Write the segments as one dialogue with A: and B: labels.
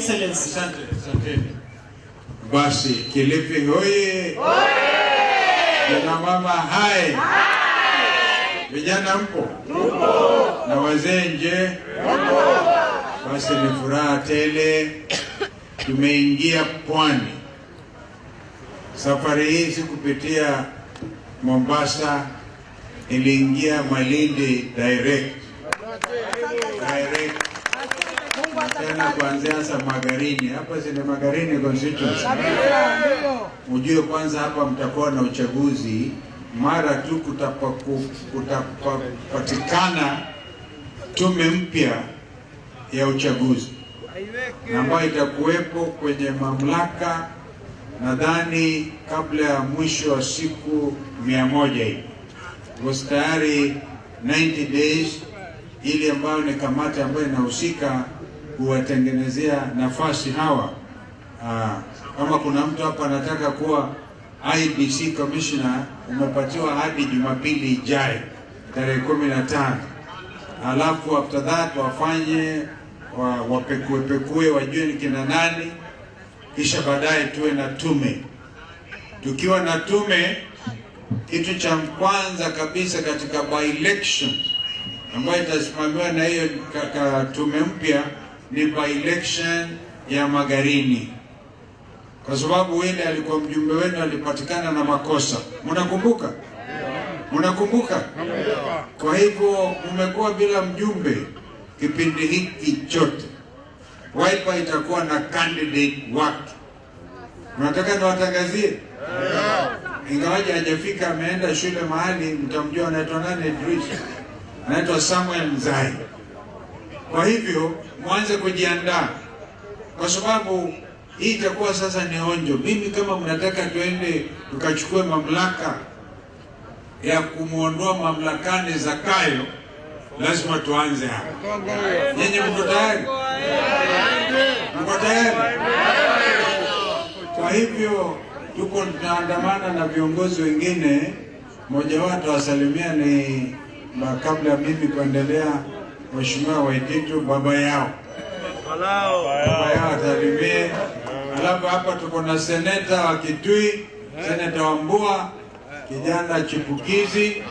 A: Excellency.
B: Asante. Basi Kilifi hoye! Kina mama hai! Vijana mpo? Na wazee nje? Basi ni furaha tele. Tumeingia pwani. Safari hii si kupitia Mombasa, iliingia Malindi direct. Tena kuanzia sasa Magarini. Hapa si ni Magarini constituency. Ujue kwanza hapa mtakuwa na uchaguzi mara tu kutapatikana tume mpya ya uchaguzi ambayo itakuwepo kwenye mamlaka nadhani kabla ya mwisho wa siku 100 hivi. Kwa tayari 90 days ili ambayo ni kamati ambayo inahusika kuwatengenezea nafasi hawa. Kama kuna mtu hapa anataka kuwa IEBC Commissioner, umepatiwa hadi Jumapili ijayo tarehe 15. Alafu after that wafanye wapekue wajue ni kina nani, kisha baadaye tuwe na tume. Tukiwa na tume, kitu cha kwanza kabisa katika by-election ambayo itasimamiwa na hiyo tume mpya ni by-election ya Magarini, kwa sababu yule alikuwa mjumbe wenu alipatikana na makosa. Mnakumbuka? Mnakumbuka? Kwa hivyo mmekuwa bila mjumbe kipindi hiki chote. Wiper itakuwa na candidate wake. Mnataka niwatangazie? Ingawaje hajafika, ameenda shule mahali, mtamjua anaitwa nani? Idris. Anaitwa Samuel Mzai. Kwa hivyo mwanze kujiandaa, kwa sababu hii itakuwa sasa ni onjo. Mimi kama mnataka tuende tukachukue mamlaka ya kumuondoa mamlakani Zakayo, lazima tuanze hapa. Nyinyi mko tayari? Mko tayari? Kwa hivyo tuko tunaandamana na viongozi wengine. Mmoja wao atawasalimia ni kabla mimi kuendelea, Mheshimiwa Waititu, baba yao atalimie. Alafu hapa tuko na seneta wa Kitui, Seneta Wambua, kijana chipukizi.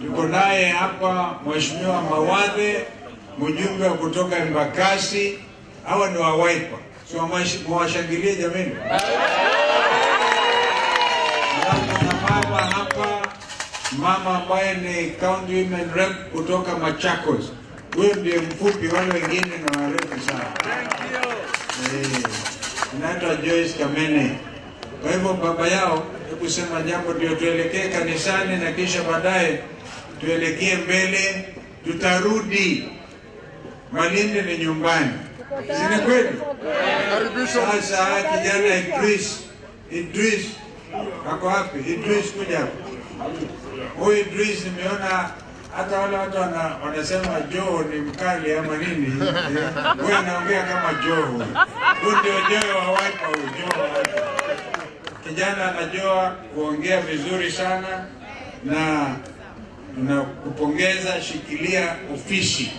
B: Tuko naye hapa Mheshimiwa Mawadhe, mjumbe kutoka Embakasi. Hawa ni wa Wiper. So mwashangilie jamani. Alafu na mama hapa, mama ambaye ni county women rep kutoka Machakos. Huyo ndiye mfupi, wale wengine na warefu sana. Inaitwa Joyce Kamene. Kwa hivyo baba yao kusema jambo ndio tuelekee kanisani na kisha baadaye tuelekee mbele, tutarudi. Malindi ni nyumbani. Sina kweli? Sasa kijana Idris ako wapi? Idris kuja hapa. Huyu Idris nimeona hata wale watu wanasema Joe ni mkali ama nini. Huyu anaongea kama Joe. Huyu ndio Joe wa Wiper, huyu Joe. Kijana anajua kuongea vizuri sana na tunakupongeza. Shikilia ofisi.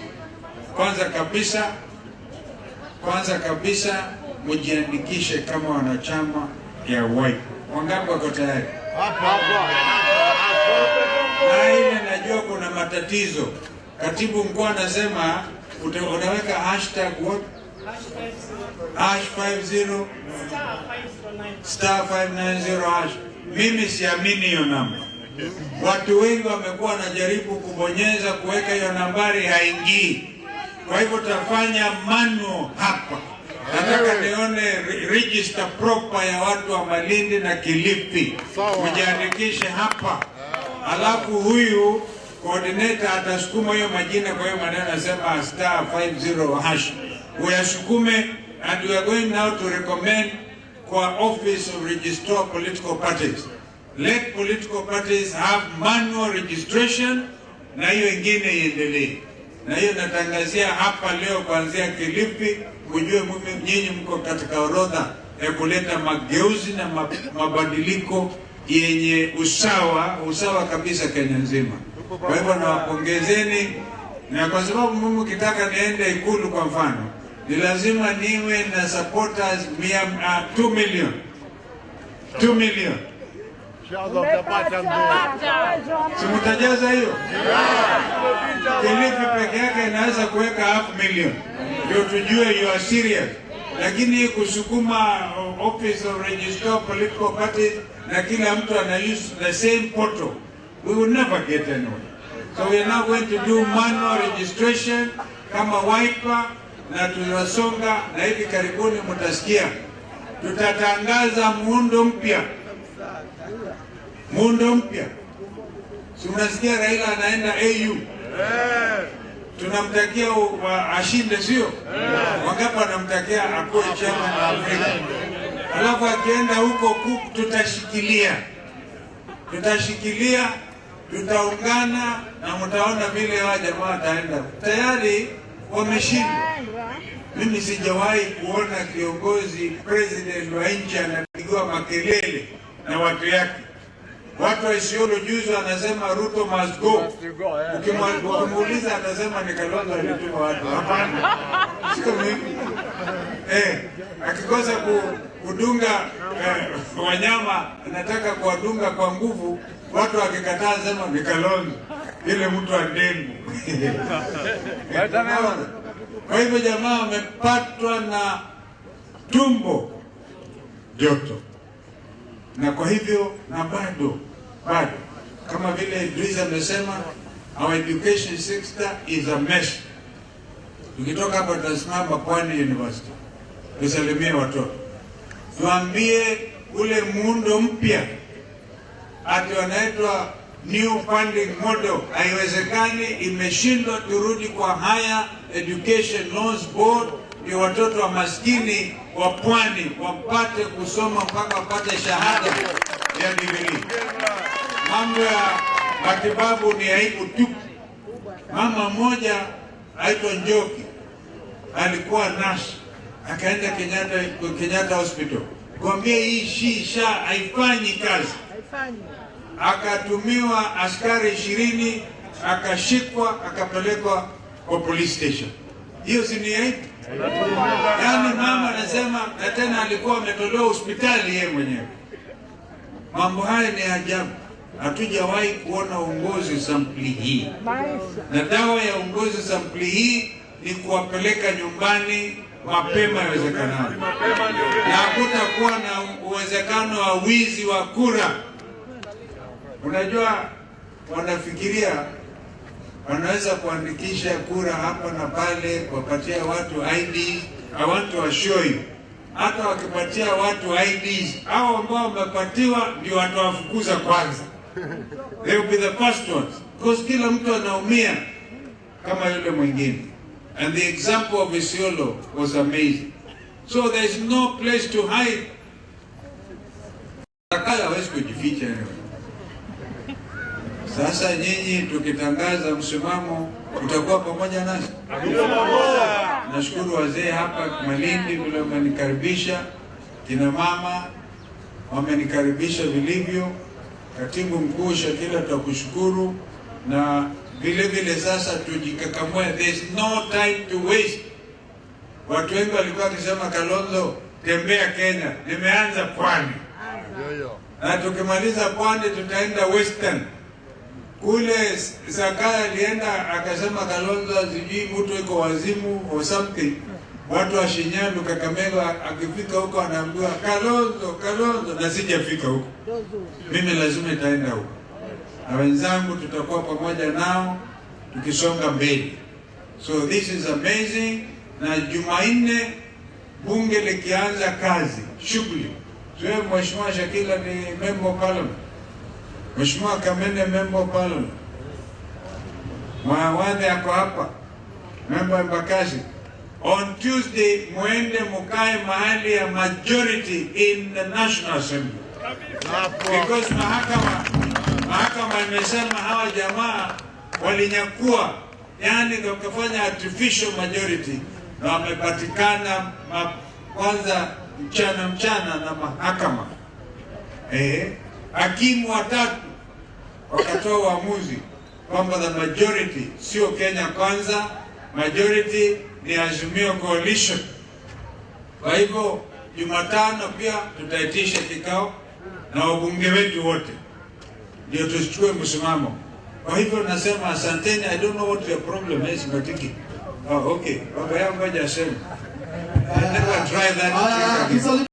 B: Kwanza kabisa mjiandikishe kama wanachama ya Wiper. Wangapi wako tayari? Na ile najua kuna matatizo. Katibu mkuu anasema unaweka hashtag what? #50 *590#. Mimi siamini hiyo namba. Watu wengi wamekuwa wanajaribu kubonyeza kuweka hiyo nambari, haingii. Kwa hivyo tutafanya manual hapa. Nataka nione register proper ya watu wa Malindi na Kilifi. Mjiandikishe hapa. Alafu huyu coordinator atasukuma hiyo majina, kwa hiyo maneno anasema *50#. Uyasukume, and we are going now to recommend kwa Office of Registrar of Political Parties. Let political parties have manual registration, na hiyo ingine iendelee. Na hiyo natangazia hapa leo kuanzia Kilifi, mjue nyinyi mko katika orodha ya kuleta mageuzi na mabadiliko yenye usawa kabisa Kenya nzima. Kwa hivyo nawapongezeni, na kwa sababu mimi kitaka niende Ikulu kwa mfano, ni lazima niwe na supporters 2 million. 2 million. Simutajaza hiyo? Kilifi peke yake inaweza kuweka 500,000. Ndio tujue you are serious. Lakini kusukuma Office of Registrar of Political Parties na kila mtu ana use the same portal, we will never get anywhere. So we are now going to do manual registration kama Wiper, na tunasonga, na hivi karibuni mtasikia tutatangaza muundo mpya. Muundo mpya. Si unasikia Raila anaenda AU? Tunamtakia ashinde, sio? Wangapi wanamtakia akuwe chama wa Afrika? Alafu akienda huko tutashikilia. Tutashikilia, tutaungana na mtaona vile hawa jamaa wataenda. Tayari wameshinda. Mimi sijawahi kuona kiongozi president wa nchi anapigiwa makelele na watu yake. Watu wa Isiolo juzi wanasema Ruto must go. Ukimuuliza atasema ni Kalonzo alituma watu. Hapana. Sio mimi. Akikosa kudunga wanyama, anataka kuwadunga kwa nguvu, watu wakikataa sema ni Kalonzo. Ile mtu andengu. Kwa hivyo jamaa wamepatwa na tumbo joto. Na kwa hivyo na bado kama vile Idris amesema, our education sector is a mess. Tukitoka hapa tutasimama Pwani University, tusalimie watoto, tuambie ule muundo mpya ati wanaitwa new funding model haiwezekani, imeshindwa. Turudi kwa Higher Education Loans Board, ndio watoto wa maskini wa Pwani wapate kusoma mpaka wapate shahada ya degree. Mambo ya matibabu ni aibu tu. Mama mmoja aitwa Njoki alikuwa nurse, akaenda Kenyatta Hospital, kuambia hii shisha haifanyi kazi. Akatumiwa askari 20, akashikwa, akapelekwa kwa police station. Hiyo si ni aibu? Yaani mama anasema, na tena alikuwa ametolewa hospitali yeye mwenyewe. Mambo haya ni ajabu. Hatujawahi kuona uongozi sampli hii. Na dawa ya uongozi sampli hii ni kuwapeleka nyumbani mapema iwezekanavyo. Na hakutakuwa na uwezekano wa wizi wa kura. Unajua, wanafikiria wanaweza kuandikisha kura hapa na pale, kuwapatia watu IDs. I want to assure you, hata wakipatia watu IDs, hao ambao wamepatiwa ndio watawafukuza kwanza. They will be the first ones, because kila mtu anaumia kama yule mwingine. And the example of Isiolo was amazing. So there is no place to hide. Akala hawezi kujificha anyway. Sasa nyinyi tukitangaza msimamo utakuwa pamoja nasi. Nashukuru wazee hapa Malindi vile wamenikaribisha, kina mama wamenikaribisha vilivyo, katibu mkuu Shakila tutakushukuru, na vile sasa tujikakamue. There's no time to waste. Watu wengi walikuwa wakisema Kalonzo tembea Kenya, nimeanza Pwani. Na tukimaliza Pwani tutaenda Western. Kule Sakaya alienda akasema Kalonzo sijui mtu iko wazimu or something. Watu wa Shinyalu, Kakamega, akifika huko anaambiwa Kalonzo, na sijafika huko. Mimi lazima nitaenda huko. Na wenzangu tutakuwa pamoja nao tukisonga mbele. So this is amazing. Na Jumanne bunge likianza kazi, shughuli. Tuwe Mheshimiwa Shakila ni member of parliament. Mheshimiwa Kamene member of parliament. Mwawadhe yako hapa, member of Embakasi. On Tuesday, muende mukae mahali ya majority in the National Assembly. Because mahakama imesema hawa jamaa walinyakua, yani wakafanya artificial majority, na wamepatikana kwanza mchana na mahakama. Hakimu watatu wakatoa uamuzi kwamba the majority sio Kenya Kwanza, majority ni Azimio Coalition. Kwa hivyo Jumatano pia tutaitisha kikao na wabunge wetu wote ndio tuchukue msimamo. Kwa hivyo nasema asanteni. I don't know what your problem is, Matiki. Oh, okay. Baba yangu ngoja aseme. I never try that.